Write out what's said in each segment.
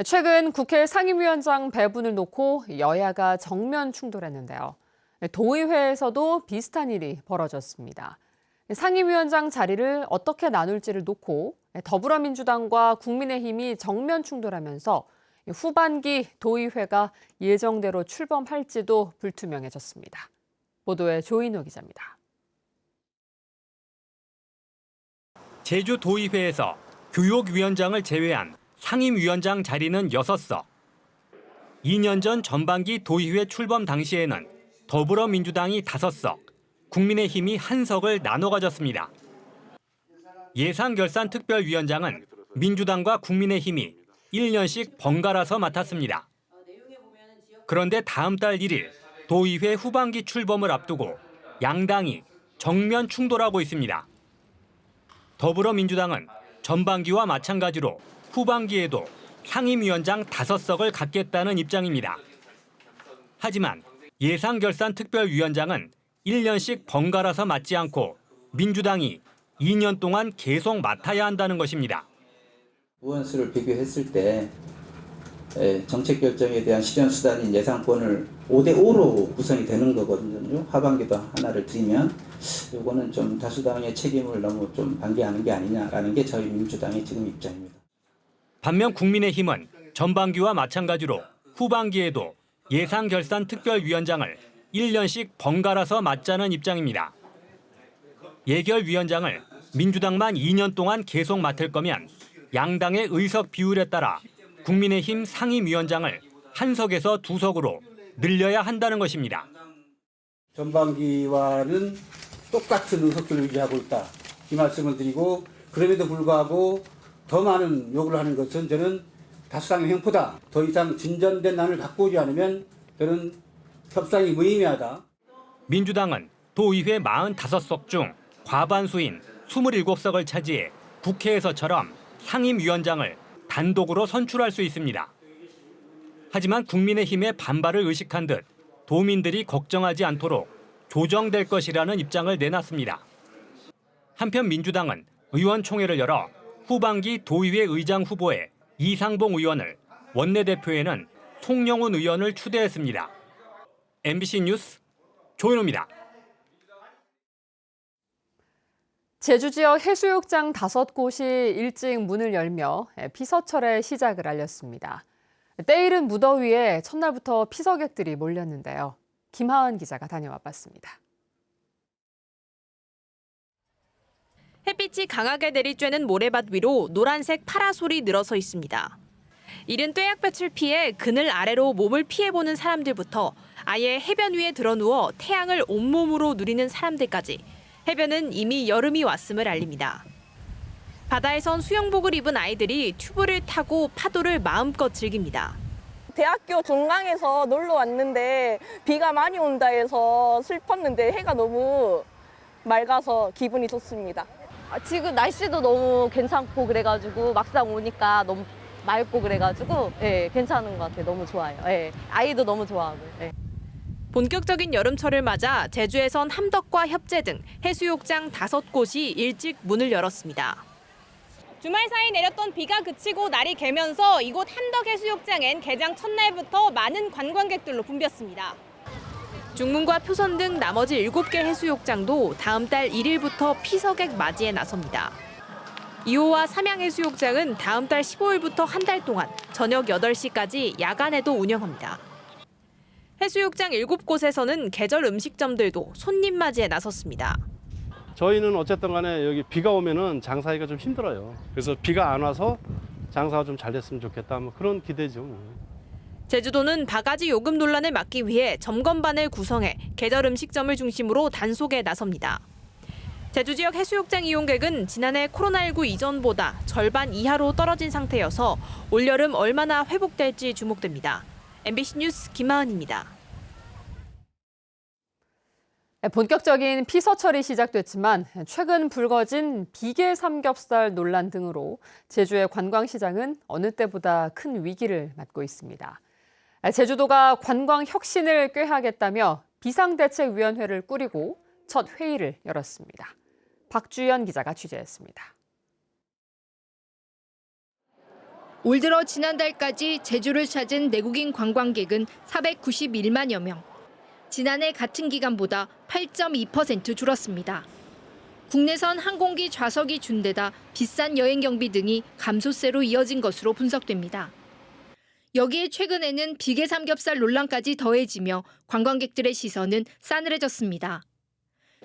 최근 국회 상임위원장 배분을 놓고 여야가 정면 충돌했는데요. 도의회에서도 비슷한 일이 벌어졌습니다. 상임위원장 자리를 어떻게 나눌지를 놓고 더불어민주당과 국민의힘이 정면 충돌하면서 후반기 도의회가 예정대로 출범할지도 불투명해졌습니다. 보도에 조인호 기자입니다. 제주도의회에서 교육위원장을 제외한 상임위원장 자리는 6석. 2년 전 전반기 도의회 출범 당시에는 더불어민주당이 5석, 국민의힘이 1석을 나눠 가졌습니다. 예산결산특별위원장은 민주당과 국민의힘이 1년씩 번갈아서 맡았습니다. 그런데 다음 달 1일 도의회 후반기 출범을 앞두고 양당이 정면 충돌하고 있습니다. 더불어민주당은 전반기와 마찬가지로 후반기에도 상임위원장 5석을 갖겠다는 입장입니다. 하지만 예산결산특별위원장은 1년씩 번갈아서 맡지 않고 민주당이 2년 동안 계속 맡아야 한다는 것입니다. 의원 수를 비교했을 때 정책 결정에 대한 실현 수단인 예산권을 5대5로 구성이 되는 거거든요. 하반기도 하나를 드리면 이거는 좀 다수당의 책임을 너무 좀 방기하는 게 아니냐라는 게 저희 민주당의 지금 입장입니다. 반면 국민의힘은 전반기와 마찬가지로 후반기에도 예산결산특별위원장을 1년씩 번갈아서 맡자는 입장입니다. 예결위원장을 민주당만 2년 동안 계속 맡을 거면 양당의 의석 비율에 따라 국민의힘 상임위원장을 1석에서 2석으로 늘려야 한다는 것입니다. 전반기와는 똑같은 의석수를 유지하고 있다. 이 말씀을 드리고 그럼에도 불구하고 더 많은 요구를 하는 것은 저는 다수당의 횡포다. 더 이상 진전된 안을 갖고 오지 않으면 저는 협상이 무의미하다. 민주당은 도의회 45석 중 과반수인 27석을 차지해 국회에서처럼 상임위원장을 단독으로 선출할 수 있습니다. 하지만 국민의힘의 반발을 의식한 듯 도민들이 걱정하지 않도록 조정될 것이라는 입장을 내놨습니다. 한편 민주당은 의원총회를 열어 후반기 도의회 의장 후보에 이상봉 의원을, 원내대표에는 송영훈 의원을 추대했습니다. MBC 뉴스 조인호입니다. 제주 지역 해수욕장 5곳이 일찍 문을 열며 피서철의 시작을 알렸습니다. 때이른 무더위에 첫날부터 피서객들이 몰렸는데요. 김하은 기자가 다녀와 봤습니다. 햇빛이 강하게 내리쬐는 모래밭 위로 노란색 파라솔이 늘어서 있습니다. 이른 뙤약볕을 피해 그늘 아래로 몸을 피해보는 사람들부터 아예 해변 위에 드러누워 태양을 온몸으로 누리는 사람들까지 해변은 이미 여름이 왔음을 알립니다. 바다에선 수영복을 입은 아이들이 튜브를 타고 파도를 마음껏 즐깁니다. 대학교 종강에서 놀러 왔는데 비가 많이 온다 해서 슬펐는데 해가 너무 맑아서 기분이 좋습니다. 지금 날씨도 너무 괜찮고 그래가지고 막상 오니까 너무 맑고 그래가지고 괜찮은 것 같아요. 너무 좋아요. 아이도 너무 좋아하고. 본격적인 여름철을 맞아 제주에선 함덕과 협재 등 해수욕장 5곳이 일찍 문을 열었습니다. 주말 사이 내렸던 비가 그치고 날이 개면서 이곳 함덕해수욕장엔 개장 첫날부터 많은 관광객들로 붐볐습니다. 중문과 표선 등 나머지 7개 해수욕장도 다음 달 1일부터 피서객 맞이에 나섭니다. 2호와 삼양해수욕장은 다음 달 15일부터 한 달 동안 저녁 8시까지 야간에도 운영합니다. 해수욕장 7곳에서는 계절 음식점들도 손님 맞이에 나섰습니다. 저희는 어쨌든 간에 여기 비가 오면은 장사하기가 좀 힘들어요. 그래서 비가 안 와서 장사가 좀 잘 됐으면 좋겠다. 뭐 그런 기대죠. 제주도는 바가지 요금 논란을 막기 위해 점검반을 구성해 계절 음식점을 중심으로 단속에 나섭니다. 제주 지역 해수욕장 이용객은 지난해 코로나19 이전보다 절반 이하로 떨어진 상태여서 올여름 얼마나 회복될지 주목됩니다. MBC 뉴스 김하은입니다. 본격적인 피서철이 시작됐지만 최근 불거진 비계 삼겹살 논란 등으로 제주의 관광시장은 어느 때보다 큰 위기를 맞고 있습니다. 제주도가 관광 혁신을 꾀하겠다며 비상대책위원회를 꾸리고 첫 회의를 열었습니다. 박주연 기자가 취재했습니다. 올 들어 지난달까지 제주를 찾은 내국인 관광객은 491만여 명. 지난해 같은 기간보다 8.2% 줄었습니다. 국내선 항공기 좌석이 준 데다 비싼 여행 경비 등이 감소세로 이어진 것으로 분석됩니다. 여기에 최근에는 비계 삼겹살 논란까지 더해지며 관광객들의 시선은 싸늘해졌습니다.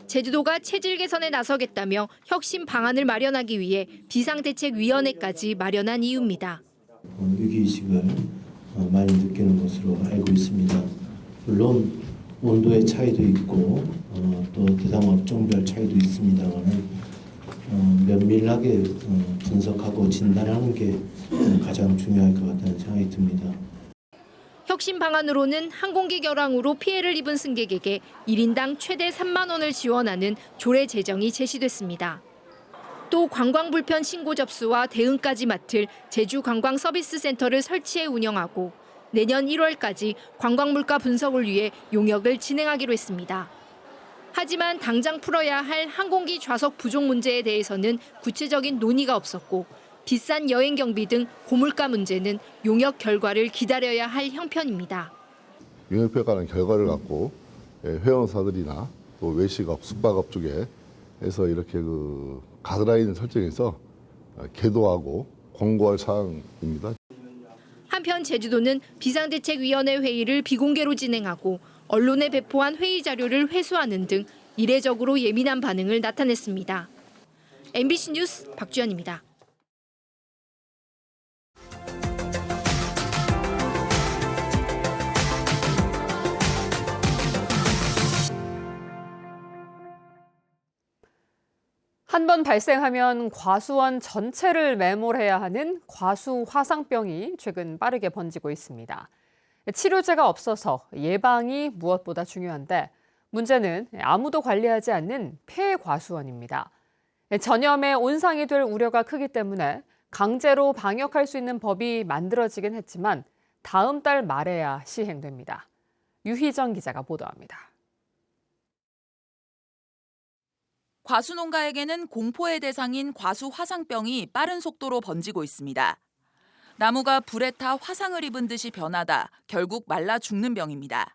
제주도가 체질 개선에 나서겠다며 혁신 방안을 마련하기 위해 비상대책위원회까지 마련한 이유입니다. 위기의식을 많이 느끼는 것으로 알고 있습니다. 물론 온도의 차이도 있고 또 대상 업종별 차이도 있습니다만 면밀하게 분석하고 진단하는 게 가장 중요할 것 같다는 생각이 듭니다. 혁신 방안으로는 항공기 결항으로 피해를 입은 승객에게 1인당 최대 3만 원을 지원하는 조례 제정이 제시됐습니다. 또 관광 불편 신고 접수와 대응까지 맡을 제주관광서비스센터를 설치해 운영하고 내년 1월까지 관광 물가 분석을 위해 용역을 진행하기로 했습니다. 하지만 당장 풀어야 할 항공기 좌석 부족 문제에 대해서는 구체적인 논의가 없었고 비싼 여행 경비 등 고물가 문제는 용역 결과를 기다려야 할 형편입니다. 용역평가는 결과를 갖고 회원사들이나 또 외식업, 숙박업 쪽에 해서 이렇게 가드라인을 설정해서 계도하고 공고할 사항입니다. 한편 제주도는 비상대책위원회 회의를 비공개로 진행하고 언론에 배포한 회의 자료를 회수하는 등 이례적으로 예민한 반응을 나타냈습니다. MBC 뉴스 박주연입니다. 한 번 발생하면 과수원 전체를 매몰해야 하는 과수 화상병이 최근 빠르게 번지고 있습니다. 치료제가 없어서 예방이 무엇보다 중요한데 문제는 아무도 관리하지 않는 폐과수원입니다. 전염에 온상이 될 우려가 크기 때문에 강제로 방역할 수 있는 법이 만들어지긴 했지만 다음 달 말에야 시행됩니다. 유희정 기자가 보도합니다. 과수농가에게는 공포의 대상인 과수 화상병이 빠른 속도로 번지고 있습니다. 나무가 불에 타 화상을 입은 듯이 변하다 결국 말라 죽는 병입니다.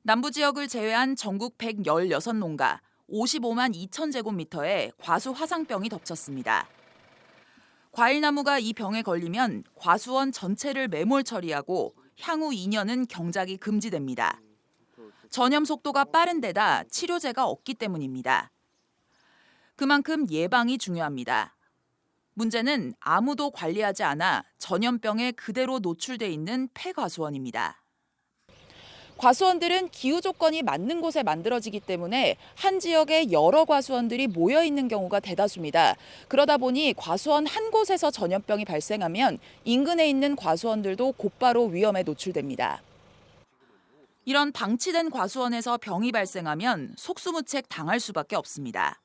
남부 지역을 제외한 전국 116농가 55만 2천 제곱미터에 과수 화상병이 덮쳤습니다. 과일나무가 이 병에 걸리면 과수원 전체를 매몰 처리하고 향후 2년은 경작이 금지됩니다. 전염 속도가 빠른 데다 치료제가 없기 때문입니다. 그만큼 예방이 중요합니다. 문제는 아무도 관리하지 않아 전염병에 그대로 노출돼 있는 폐과수원입니다. 과수원들은 기후 조건이 맞는 곳에 만들어지기 때문에 한 지역에 여러 과수원들이 모여 있는 경우가 대다수입니다. 그러다 보니 과수원 한 곳에서 전염병이 발생하면 인근에 있는 과수원들도 곧바로 위험에 노출됩니다. 이런 방치된 과수원에서 병이 발생하면 속수무책 당할 수밖에 없습니다.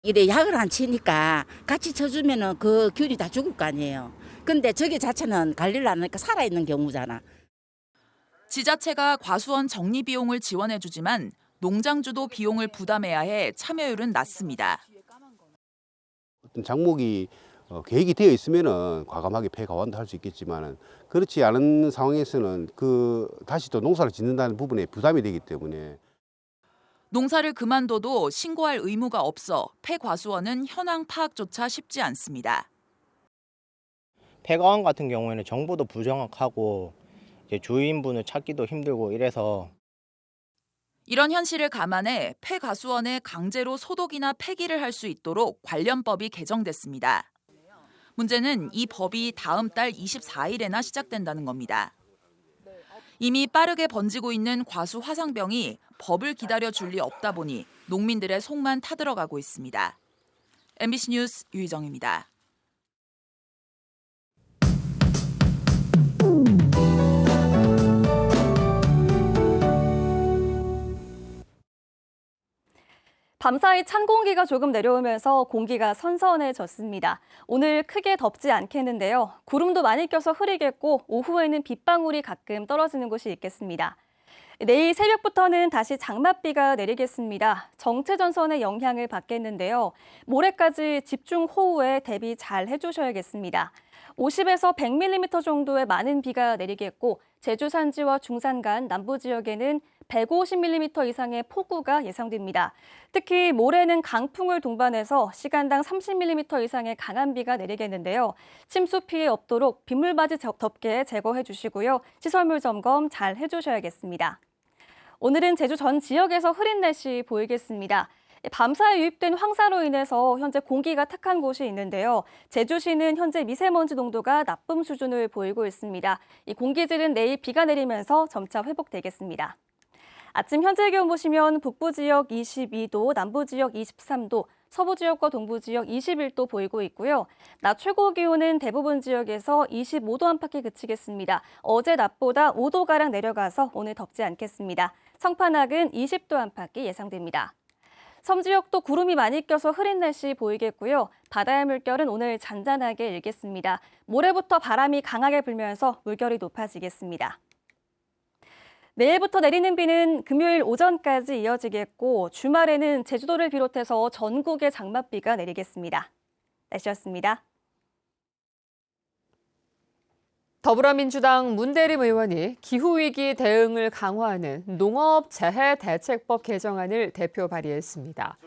이래 약을 안 치니까 같이 쳐주면은 그 균이 다 죽을 거 아니에요. 근데 저게 자체는 관리를 안 하니까 살아있는 경우잖아. 지자체가 과수원 정리 비용을 지원해주지만 농장주도 비용을 부담해야 해 참여율은 낮습니다. 어떤 작목이 계획이 되어 있으면은 과감하게 폐가원도 할 수 있겠지만은 그렇지 않은 상황에서는 다시 또 농사를 짓는다는 부분에 부담이 되기 때문에. 농사를 그만둬도 신고할 의무가 없어 폐과수원은 현황 파악조차 쉽지 않습니다. 폐가원 같은 경우에는 정보도 부정확하고 이제 주인분을 찾기도 힘들고 이래서 이런 현실을 감안해 폐과수원에 강제로 소독이나 폐기를 할 수 있도록 관련법이 개정됐습니다. 문제는 이 법이 다음 달 24일에나 시작된다는 겁니다. 이미 빠르게 번지고 있는 과수 화상병이 법을 기다려줄 리 없다 보니 농민들의 속만 타들어가고 있습니다. MBC 뉴스 유희정입니다. 밤사이 찬 공기가 조금 내려오면서 공기가 선선해졌습니다. 오늘 크게 덥지 않겠는데요. 구름도 많이 껴서 흐리겠고 오후에는 빗방울이 가끔 떨어지는 곳이 있겠습니다. 내일 새벽부터는 다시 장맛비가 내리겠습니다. 정체전선의 영향을 받겠는데요. 모레까지 집중호우에 대비 잘 해주셔야겠습니다. 50에서 100mm 정도의 많은 비가 내리겠고 제주 산지와 중산간 남부 지역에는 150mm 이상의 폭우가 예상됩니다. 특히 모레는 강풍을 동반해서 시간당 30mm 이상의 강한 비가 내리겠는데요. 침수 피해 없도록 빗물바지 덮개 제거해 주시고요. 시설물 점검 잘 해주셔야겠습니다. 오늘은 제주 전 지역에서 흐린 날씨 보이겠습니다. 밤사이 유입된 황사로 인해서 현재 공기가 탁한 곳이 있는데요. 제주시는 현재 미세먼지 농도가 나쁨 수준을 보이고 있습니다. 이 공기질은 내일 비가 내리면서 점차 회복되겠습니다. 아침 현재 기온 보시면 북부 지역 22도, 남부 지역 23도, 서부 지역과 동부 지역 21도 보이고 있고요. 낮 최고 기온은 대부분 지역에서 25도 안팎에 그치겠습니다. 어제 낮보다 5도가량 내려가서 오늘 덥지 않겠습니다. 성판악은 20도 안팎이 예상됩니다. 섬 지역도 구름이 많이 껴서 흐린 날씨 보이겠고요. 바다의 물결은 오늘 잔잔하게 일겠습니다. 모레부터 바람이 강하게 불면서 물결이 높아지겠습니다. 내일부터 내리는 비는 금요일 오전까지 이어지겠고 주말에는 제주도를 비롯해서 전국에 장맛비가 내리겠습니다. 날씨였습니다. 더불어민주당 문대림 의원이 기후위기 대응을 강화하는 농업재해대책법 개정안을 대표 발의했습니다.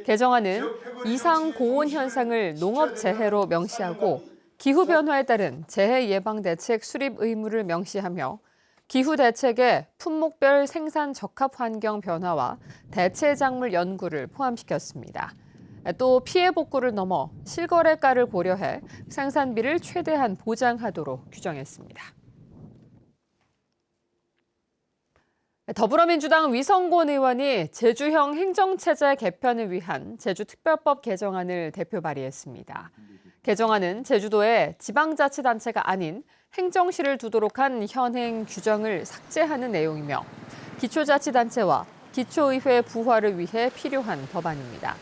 개정안은 이상 고온 현상을 농업재해로 명시하고 기후변화에 따른 재해 예방 대책 수립 의무를 명시하며 기후대책에 품목별 생산 적합 환경 변화와 대체 작물 연구를 포함시켰습니다. 또 피해 복구를 넘어 실거래가를 고려해 생산비를 최대한 보장하도록 규정했습니다. 더불어민주당 위성곤 의원이 제주형 행정체제 개편을 위한 제주특별법 개정안을 대표 발의했습니다. 개정안은 제주도에 지방자치단체가 아닌 행정시를 두도록 한 현행 규정을 삭제하는 내용이며 기초자치단체와 기초의회 부활을 위해 필요한 법안입니다.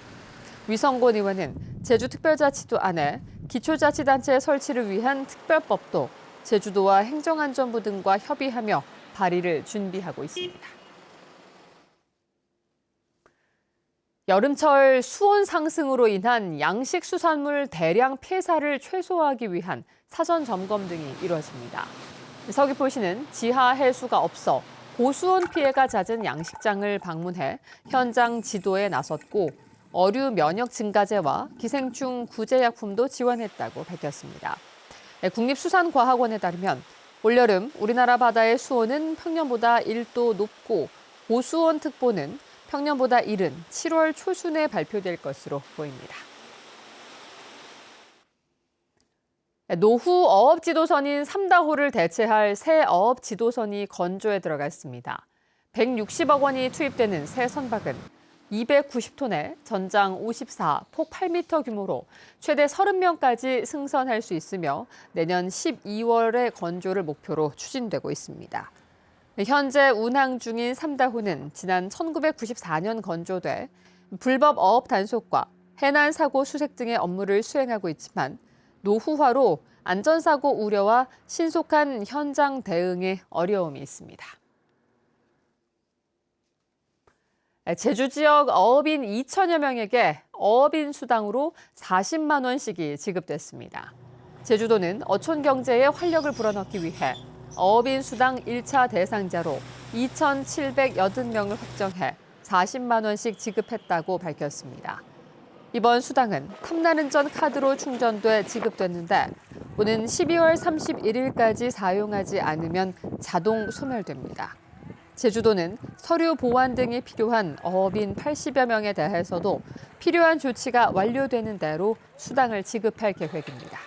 위성곤 의원은 제주특별자치도 안에 기초자치단체 설치를 위한 특별법도 제주도와 행정안전부 등과 협의하며 발의를 준비하고 있습니다. 여름철 수온 상승으로 인한 양식수산물 대량 폐사를 최소화하기 위한 사전 점검 등이 이루어집니다. 서귀포시는 지하 해수가 없어 고수온 피해가 잦은 양식장을 방문해 현장 지도에 나섰고 어류 면역 증가제와 기생충 구제약품도 지원했다고 밝혔습니다. 국립수산과학원에 따르면 올여름 우리나라 바다의 수온은 평년보다 1도 높고 고수온 특보는 평년보다 이른 7월 초순에 발표될 것으로 보입니다. 노후 어업 지도선인 3다호를 대체할 새 어업 지도선이 건조에 들어갔습니다. 160억 원이 투입되는 새 선박은 290톤에 전장 54, 폭 8m 규모로 최대 30명까지 승선할 수 있으며 내년 12월에 건조를 목표로 추진되고 있습니다. 현재 운항 중인 3다호는 지난 1994년 건조돼 불법 어업 단속과 해난 사고 수색 등의 업무를 수행하고 있지만 노후화로 안전사고 우려와 신속한 현장 대응에 어려움이 있습니다. 제주 지역 어업인 2천여 명에게 어업인 수당으로 40만 원씩이 지급됐습니다. 제주도는 어촌 경제에 활력을 불어넣기 위해 어업인 수당 1차 대상자로 2,780명을 확정해 40만 원씩 지급했다고 밝혔습니다. 이번 수당은 탐나는 전 카드로 충전돼 지급됐는데 오는 12월 31일까지 사용하지 않으면 자동 소멸됩니다. 제주도는 서류 보완 등이 필요한 어업인 80여 명에 대해서도 필요한 조치가 완료되는 대로 수당을 지급할 계획입니다.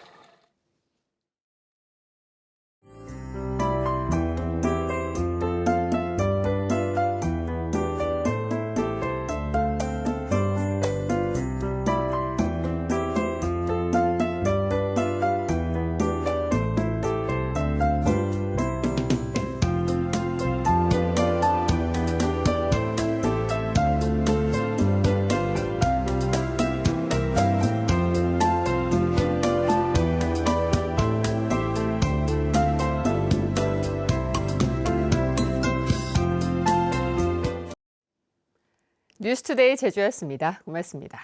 뉴스투데이 제주였습니다. 고맙습니다.